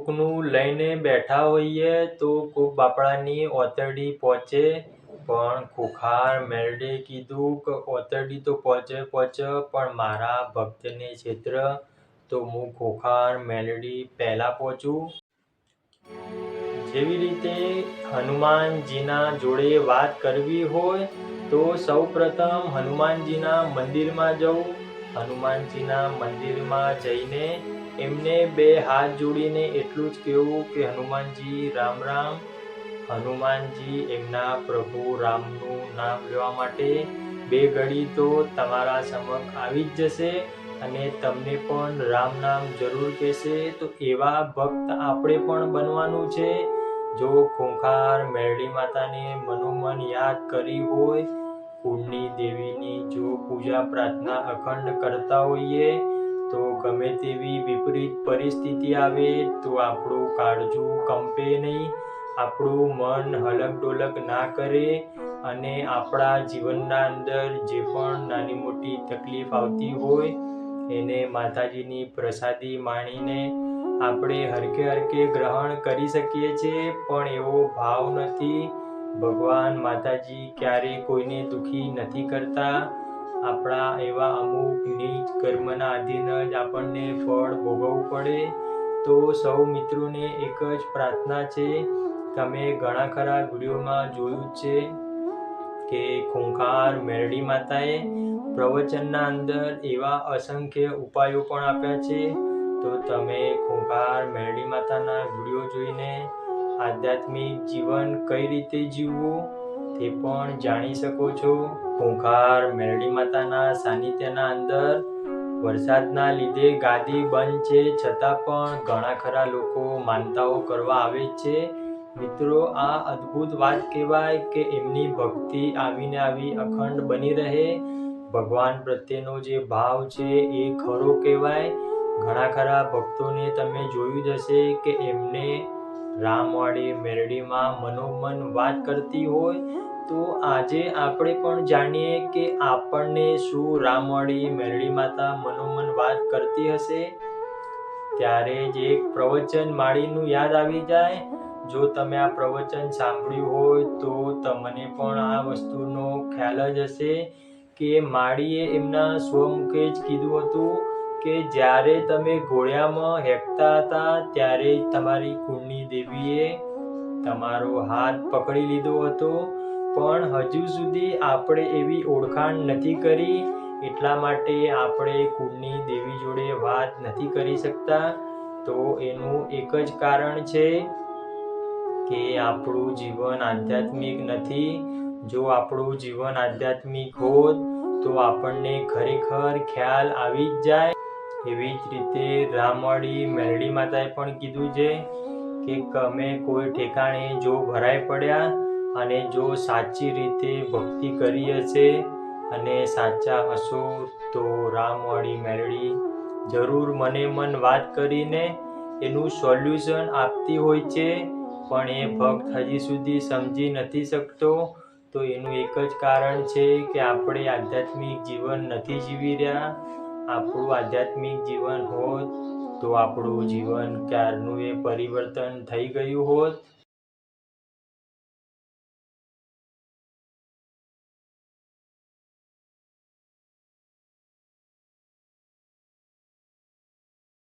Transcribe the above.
કોકનું લઈને બેઠા હોઈએ તો કોક બાપડાની ઓતરડી પહોંચે, પણ ખોખાર મેરડે કીધું કે ઓતરડી તો પહોંચે પણ મારા ભક્તને છેત્ર તો હું ખોખાર મેલડી પહેલા પહોંચું. જેવી રીતે હનુમાનજીના જોડે વાત કરવી હોય તો સૌપ્રથમ હનુમાનજીના મંદિરમાં જવું. હનુમાનજીના મંદિરમાં જઈને એમને બે હાથ જોડીને એટલું જ કહેવું કે હનુમાનજી રામ રામ. હનુમાનજી એમના પ્રભુ રામનું નામ લેવા માટે બે ઘડી તો તમારા સમક્ષ આવી જ જશે અને તમને પણ રામ નામ જરૂર કહેશે. તો એવા ભક્ત આપણે પણ બનવાનું છે. જો ખોખાર મેરડી માતાને મનોમન યાદ કરી હોય, કુળની દેવીની જો પૂજા પ્રાર્થના અખંડ કરતા હોઈએ તો ગમે તેવી વિપરીત પરિસ્થિતિ આવે તો આપણું કાળજું કંપે નહીં, આપણું મન હલક ડોલક ના કરે અને આપણા જીવનના અંદર જે પણ નાની મોટી તકલીફ આવતી હોય એને માતાજીની પ્રસાદી માણીને આપણે હરખે હરખે ગ્રહણ કરી શકીએ છીએ. પણ એવો ભાવ નથી. ભગવાન માતાજી ક્યારેય કોઈને દુઃખી નથી કરતા. આપણા એવા અમુક નીચ કર્મના આધીન જ આપણને ફળ ભોગવવું પડે. તો સૌ મિત્રોને એક જ પ્રાર્થના છે. તમે ઘણા ખરા વિડીયોમાં જોયું છે કે ખોખાર મેરડી માતાએ પ્રવચનના અંદર એવા અસંખ્ય ઉપાયો પણ આપ્યા છે. તો તમે ખોખાર મેરડી માતાના વિડીયો જોઈને આધ્યાત્મિક જીવન કઈ રીતે જીવવું તે પણ જાણી શકો છો. ખોખાર મેરડી માતાના સાનિધ્યના અંદર વરસાદના લીધે ગાદી બંધ છે, છતાં પણ ઘણા ખરા લોકો માનતાઓ કરવા આવે છે. મિત્રો, આ અદ્ભુત વાત કહેવાય કે એમની ભક્તિ આવીને આવી અખંડ બની રહે. ભગવાન પ્રત્યેનો જે ભાવ છે એ ખરો કહેવાય. ઘણા ખરા ભક્તોને તમે જોયું જ હશે કે એમને રામવાળી મેરડીમાં મનોમન વાત કરતી હોય. તો આજે આપણે પણ જાણીએ કે આપણને શું રામવાળી મેરડી માતા મનોમન વાત કરતી હશે. ત્યારે જ એક પ્રવચન માળીનું યાદ આવી જાય. જો તમે આ પ્રવચન સાંભળ્યું હોય તો તમને પણ આ વસ્તુનો ખ્યાલ જ હશે કે માળીએ એમના સ્વમુખે જ કીધું હતું કે જ્યારે તમે ઘોડિયામાં હેંકતા હતા ત્યારે તમારી કુળની દેવીએ તમારો હાથ પકડી લીધો હતો, પણ હજુ સુધી આપણે એવી ઓળખાણ નથી કરી. એટલા માટે આપણે કુળની દેવી જોડે વાત નથી કરી શકતા. તો એનું એક જ કારણ છે કે આપણું જીવન આધ્યાત્મિક નથી. જો આપણું જીવન આધ્યાત્મિક હોત તો આપણને ખરેખર ખ્યાલ આવી જ જાય. એવી જ રીતે રામવાળી મેરડી માતાએ પણ કીધું છે કે તમે કોઈ ઠેકાણે જો ભરાઈ પડ્યા અને જો સાચી રીતે ભક્તિ કરી હશે અને સાચા હશો તો રામવાળી મેરડી જરૂર મને મન વાત કરીને એનું સોલ્યુશન આપતી હોય છે. પણ એ ભક્ત હજી સુધી સમજી નથી શકતો. તો એનું એક જ કારણ છે કે આપણે આધ્યાત્મિક જીવન નથી જીવી રહ્યા. આપણું આધ્યાત્મિક જીવન હોત તો આપણું જીવન ક્યારનું એ પરિવર્તન થઈ ગયું હોત.